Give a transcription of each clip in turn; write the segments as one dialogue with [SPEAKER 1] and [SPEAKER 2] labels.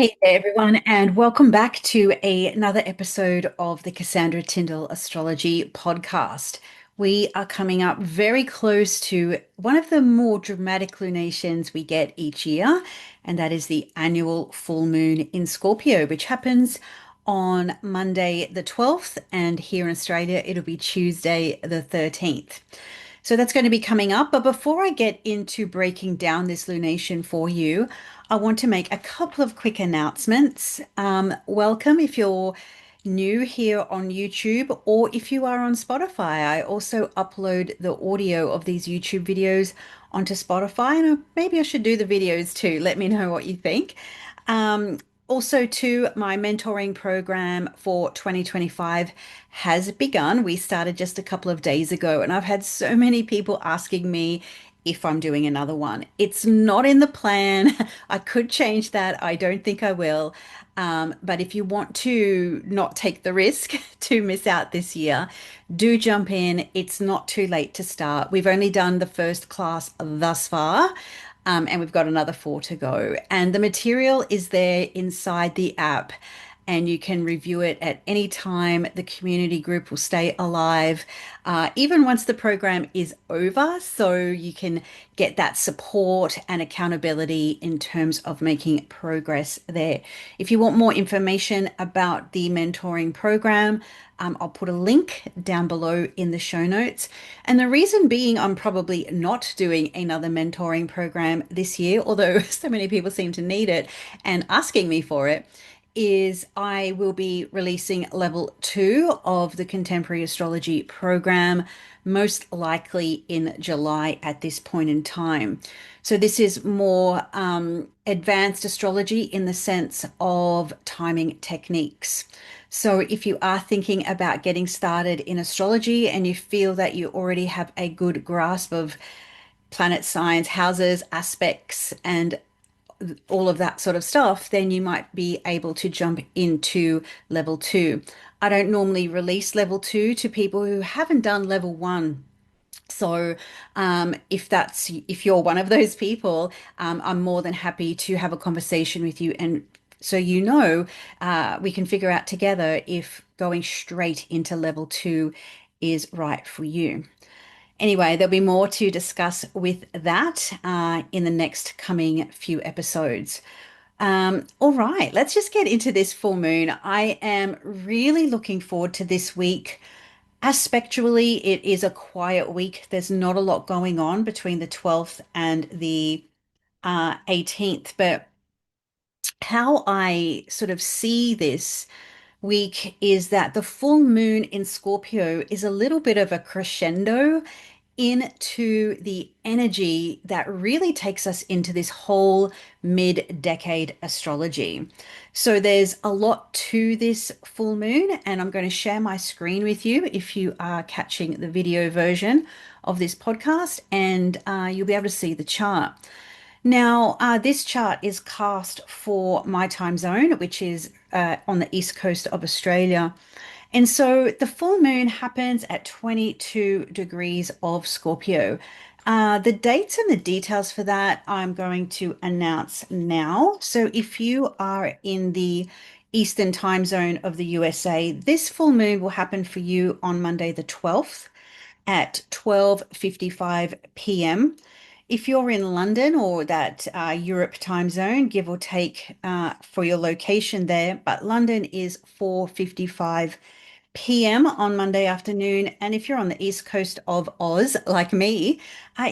[SPEAKER 1] Hey there, everyone, and welcome back to another episode of the Cassandra Tyndall Astrology podcast. We are coming up very close to one of the more dramatic lunations we get each year, and that is the annual full moon in Scorpio, which happens on Monday the 12th, and here in Australia, it'll be Tuesday the 13th. So that's going to be coming up. But before I get into breaking down this lunation for you, I want to make a couple of quick announcements. Welcome if you're new here on YouTube or if you are on Spotify. I also upload the audio of these YouTube videos onto Spotify, and maybe I should do the videos too. Let me know what you think. Um, Also, too, my mentoring program for 2025 has begun. We started just a couple of days ago, and I've had so many people asking me if I'm doing another one. It's not in the plan. I could change that. I don't think I will. But if you want to not take the risk to miss out this year, do jump in. It's not too late to start. We've only done the first class thus far. And we've got another four to go. And the material is there inside the app, and you can review it at any time. The community group will stay alive, even once the program is over. So you can get that support and accountability in terms of making progress there. If you want more information about the mentoring program, I'll put a link down below in the show notes. And the reason being, I'm probably not doing another mentoring program this year, although so many people seem to need it and asking me for it, is I will be releasing level two of the Contemporary Astrology program, most likely in July at this point in time. So this is more advanced astrology in the sense of timing techniques. So if you are thinking about getting started in astrology and you feel that you already have a good grasp of planet signs, houses, aspects, and all of that sort of stuff, then you might be able to jump into level two. I don't normally release level two to people who haven't done level one. So, if you're one of those people, I'm more than happy to have a conversation with you, and so we can figure out together if going straight into level two is right for you. Anyway, there'll be more to discuss with that in the next coming few episodes. All right, let's just get into this full moon. I am really looking forward to this week. Aspectually, it is a quiet week. There's not a lot going on between the 12th and the 18th, but how I sort of see this week is that the full moon in Scorpio is a little bit of a crescendo into the energy that really takes us into this whole mid-decade astrology. So there's a lot to this full moon, and I'm going to share my screen with you if you are catching the video version of this podcast, and you'll be able to see the chart. Now, this chart is cast for my time zone, which is on the east coast of Australia. And so the full moon happens at 22 degrees of Scorpio. The dates and the details for that I'm going to announce now. So if you are in the Eastern time zone of the USA, this full moon will happen for you on Monday the 12th at 12:55 p.m. If you're in London or that Europe time zone, give or take for your location there, but London is 4:55 p.m. on Monday afternoon. And if you're on the east coast of Oz, like me,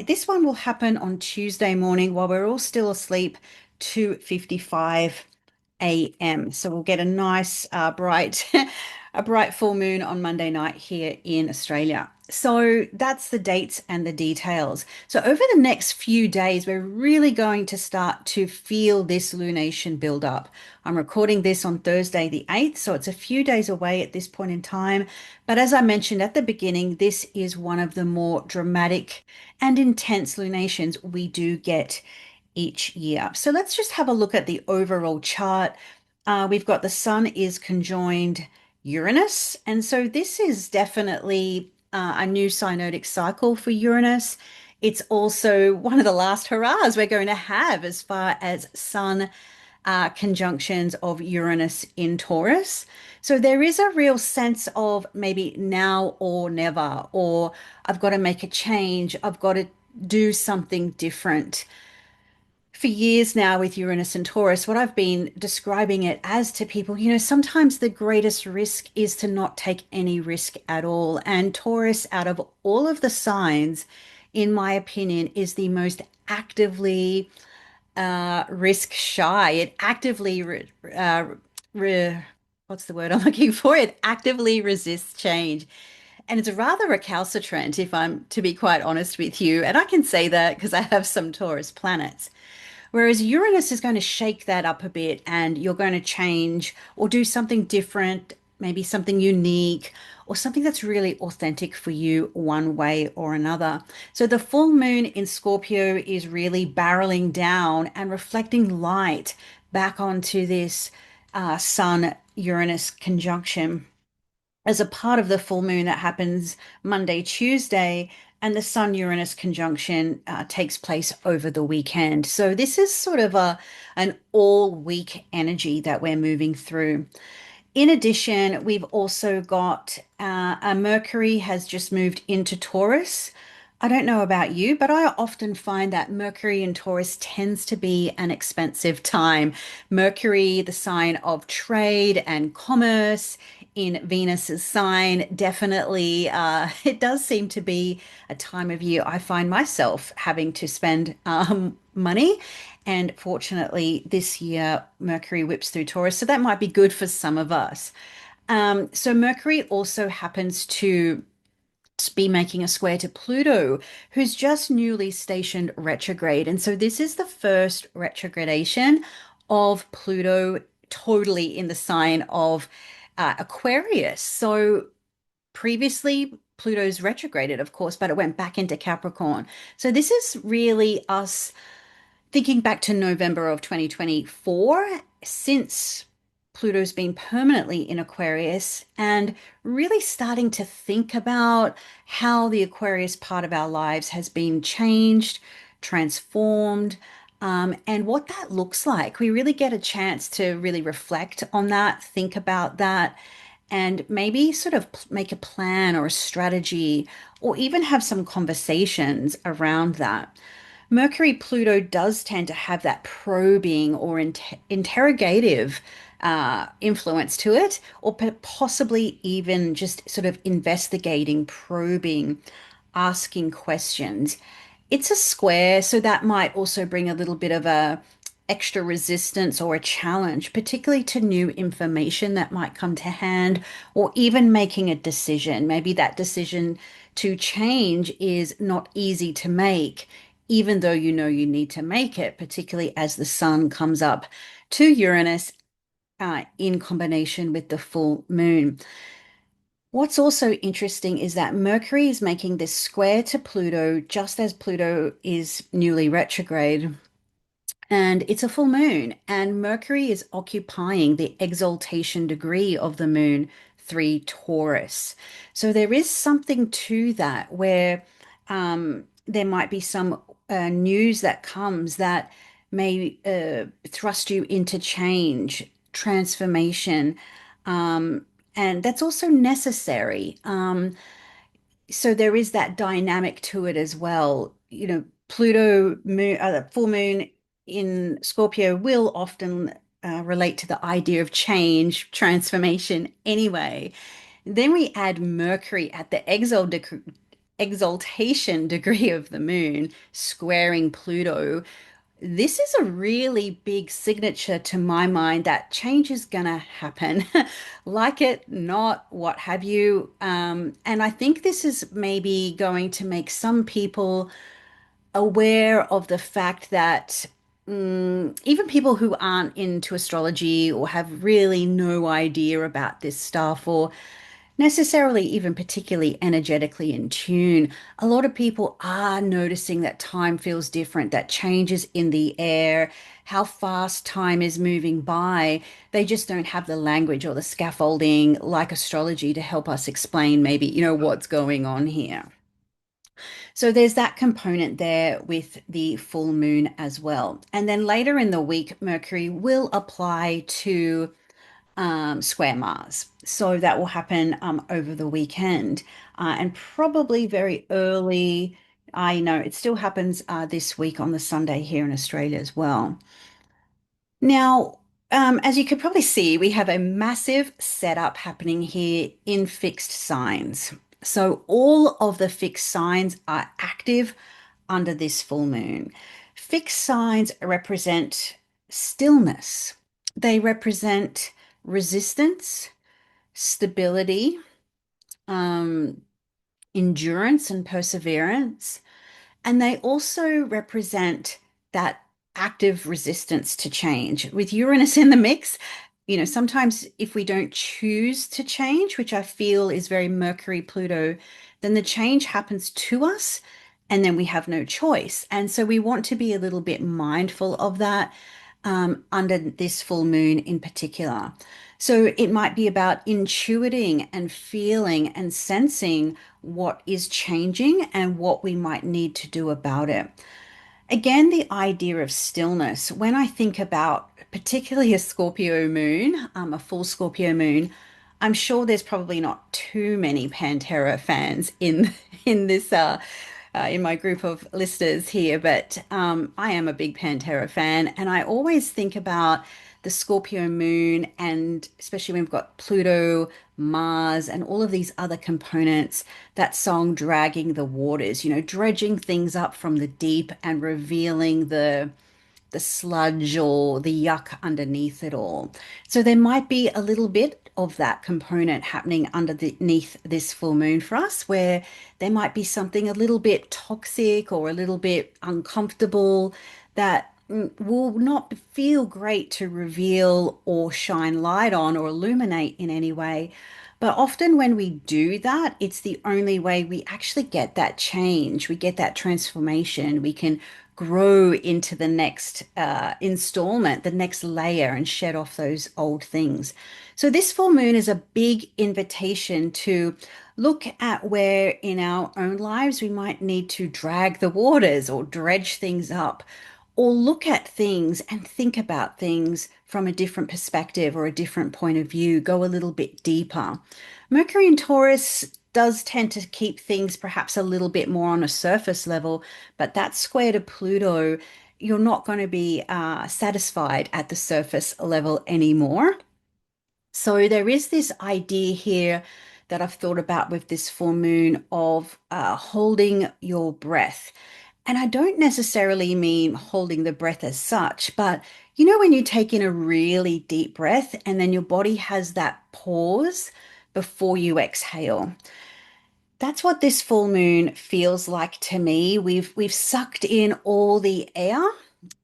[SPEAKER 1] this one will happen on Tuesday morning while we're all still asleep, 2:55 a.m. So we'll get a nice bright a bright full moon on Monday night here in Australia. So that's the dates and the details. So over the next few days, we're really going to start to feel this lunation build up. I'm recording this on Thursday the 8th, so it's a few days away at this point in time. But as I mentioned at the beginning, this is one of the more dramatic and intense lunations we do get each year. So let's just have a look at the overall chart. We've got the sun is conjoined Uranus, and so this is definitely a new synodic cycle for Uranus. It's also one of the last hurrahs we're going to have as far as sun conjunctions of Uranus in Taurus. So there is a real sense of maybe now or never, or I've got to make a change, I've got to do something different. For years now with Uranus and Taurus, what I've been describing it as to people, sometimes the greatest risk is to not take any risk at all. And Taurus, out of all of the signs, in my opinion, is the most actively risk shy. It actively, re, what's the word I'm looking for? It actively resists change. And it's rather recalcitrant, if I'm to be quite honest with you. And I can say that because I have some Taurus planets. Whereas Uranus is going to shake that up a bit and you're going to change or do something different, maybe something unique or something that's really authentic for you one way or another. So the full moon in Scorpio is really barreling down and reflecting light back onto this Sun Uranus conjunction as a part of the full moon that happens Monday, Tuesday, and the Sun Uranus conjunction takes place over the weekend. So this is sort of an all week energy that we're moving through. In addition, we've also got a Mercury has just moved into Taurus. I don't know about you, but I often find that Mercury in Taurus tends to be an expensive time. Mercury, the sign of trade and commerce, in Venus's sign, definitely, it does seem to be a time of year I find myself having to spend money. And fortunately, this year, Mercury whips through Taurus. So that might be good for some of us. So Mercury also happens to be making a square to Pluto, who's just newly stationed retrograde. And so this is the first retrogradation of Pluto totally in the sign of Aquarius. So previously, Pluto's retrograded, of course, but it went back into Capricorn. So this is really us thinking back to November of 2024, since Pluto's been permanently in Aquarius and really starting to think about how the Aquarius part of our lives has been changed, transformed, and what that looks like. We really get a chance to really reflect on that, think about that, and maybe sort of make a plan or a strategy, or even have some conversations around that. Mercury Pluto does tend to have that probing or interrogative influence to it, or possibly even just sort of investigating, probing, asking questions. It's a square, so that might also bring a little bit of a extra resistance or a challenge, particularly to new information that might come to hand, or even making a decision. Maybe that decision to change is not easy to make, even though you know you need to make it, particularly as the sun comes up to Uranus in combination with the full moon. What's also interesting is that Mercury is making this square to Pluto just as Pluto is newly retrograde. And it's a full moon, and Mercury is occupying the exaltation degree of the moon, 3 Taurus. So there is something to that where there might be some news that comes that may thrust you into change, transformation, um, and that's also necessary. So there is that dynamic to it as well. Pluto moon, full moon in Scorpio will often relate to the idea of change, transformation anyway. Then we add Mercury at the exaltation degree of the moon, squaring Pluto. This is a really big signature to my mind that change is gonna happen. Like it, not, what have you. And I think this is maybe going to make some people aware of the fact that even people who aren't into astrology or have really no idea about this stuff or necessarily even particularly energetically in tune, a lot of people are noticing that time feels different, that changes in the air, how fast time is moving by. They just don't have the language or the scaffolding like astrology to help us explain maybe, what's going on here. So there's that component there with the full moon as well. And then later in the week, Mercury will apply to square Mars. So that will happen over the weekend and probably very early. I know it still happens this week on the Sunday here in Australia as well. Now, as you could probably see, we have a massive setup happening here in fixed signs. So all of the fixed signs are active under this full moon. Fixed signs represent stillness. They represent resistance, stability, um, endurance, and perseverance. And they also represent that active resistance to change. With Uranus in the mix, sometimes if we don't choose to change, which I feel is very Mercury Pluto, then the change happens to us and then we have no choice. And so we want to be a little bit mindful of that under this full moon in particular. So it might be about intuiting and feeling and sensing what is changing and what we might need to do about it. Again, the idea of stillness, when I think about particularly a Scorpio moon, a full Scorpio moon, I'm sure there's probably not too many Pantera fans in in this in my group of listeners here, but I am a big Pantera fan, and I always think about the Scorpio moon, and especially when we've got Pluto, Mars, and all of these other components. That song, Dragging the Waters, dredging things up from the deep and revealing the sludge or the yuck underneath it all. So there might be a little bit of that component happening underneath this full moon for us, where there might be something a little bit toxic or a little bit uncomfortable that will not feel great to reveal or shine light on or illuminate in any way. But often when we do that, it's the only way we actually get that change. We get that transformation. We can grow into the next installment, the next layer, and shed off those old things. So this full moon is a big invitation to look at where in our own lives we might need to drag the waters or dredge things up, or look at things and think about things from a different perspective or a different point of view, go a little bit deeper. Mercury in Taurus does tend to keep things perhaps a little bit more on a surface level, but that square to Pluto, you're not going to be satisfied at the surface level anymore. So there is this idea here that I've thought about with this full moon of holding your breath. And I don't necessarily mean holding the breath as such, but when you take in a really deep breath and then your body has that pause before you exhale. That's what this full moon feels like to me. We've sucked in all the air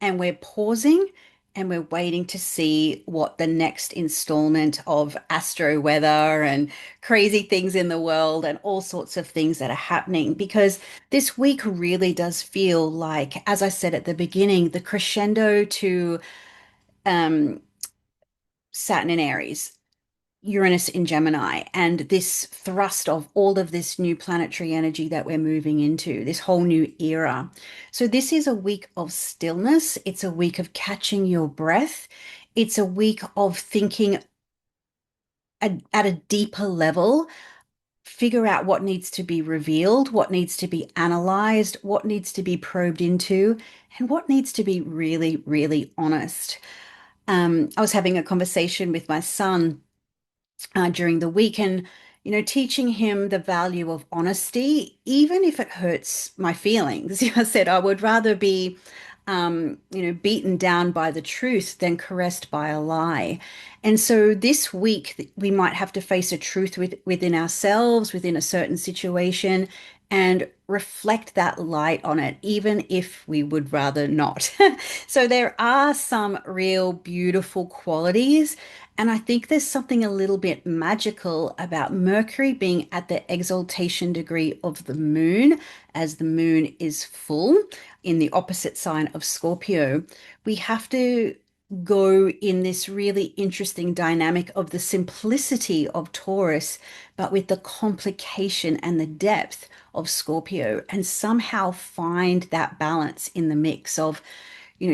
[SPEAKER 1] and we're pausing and we're waiting to see what the next installment of astro weather and crazy things in the world and all sorts of things that are happening, because this week really does feel like, as I said at the beginning, the crescendo to um, Saturn in Aries, Uranus in Gemini, and this thrust of all of this new planetary energy that we're moving into, this whole new era. So, this is a week of stillness. It's a week of catching your breath. It's a week of thinking at a deeper level, figure out what needs to be revealed, what needs to be analyzed, what needs to be probed into, and what needs to be really, really honest. I was having a conversation with my son during the week, and teaching him the value of honesty, even if it hurts my feelings. I said I would rather be beaten down by the truth than caressed by a lie. And so this week we might have to face a truth within ourselves, within a certain situation, and reflect that light on it, even if we would rather not. So there are some real beautiful qualities. And I think there's something a little bit magical about Mercury being at the exaltation degree of the moon, as the moon is full in the opposite sign of Scorpio. We have to go in this really interesting dynamic of the simplicity of Taurus, but with the complication and the depth of Scorpio, and somehow find that balance in the mix of,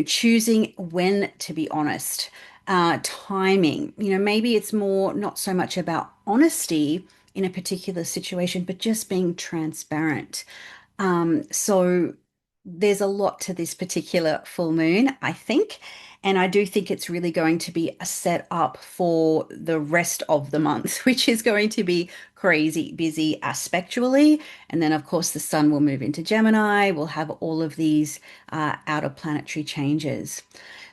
[SPEAKER 1] choosing when to be honest, timing. Maybe it's more not so much about honesty in a particular situation, but just being transparent. So there's a lot to this particular full moon, I think. And I do think it's really going to be a set up for the rest of the month, which is going to be crazy busy aspectually. And then, of course, the sun will move into Gemini. We'll have all of these outer planetary changes.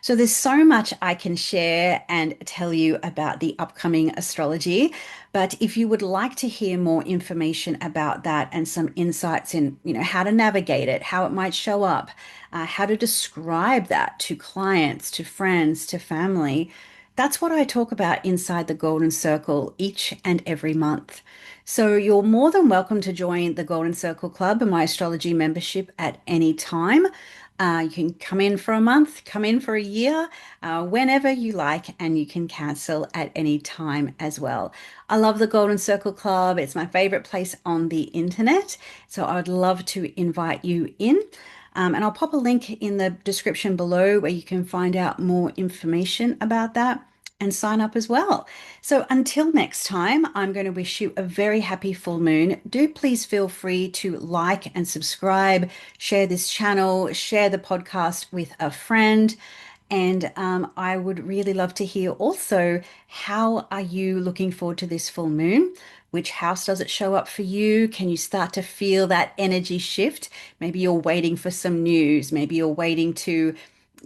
[SPEAKER 1] So there's so much I can share and tell you about the upcoming astrology. But if you would like to hear more information about that and some insights in, how to navigate it, how it might show up, how to describe that to clients, to friends, to family, that's what I talk about inside the Golden Circle each and every month. So you're more than welcome to join the Golden Circle Club and my astrology membership at any time. You can come in for a month, come in for a year, whenever you like, and you can cancel at any time as well. I love the Golden Circle Club. It's my favorite place on the internet. So I would love to invite you in. And I'll pop a link in the description below where you can find out more information about that and sign up as well. So until next time, I'm going to wish you a very happy full moon. Do please feel free to like and subscribe, share this channel, share the podcast with a friend. And I would really love to hear also, how are you looking forward to this full moon? Which house does it show up for you? Can you start to feel that energy shift? Maybe you're waiting for some news. Maybe you're waiting to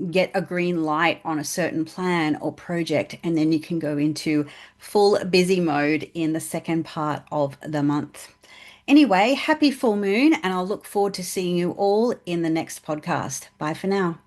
[SPEAKER 1] get a green light on a certain plan or project, and then you can go into full busy mode in the second part of the month. Anyway, happy full moon, and I'll look forward to seeing you all in the next podcast. Bye for now.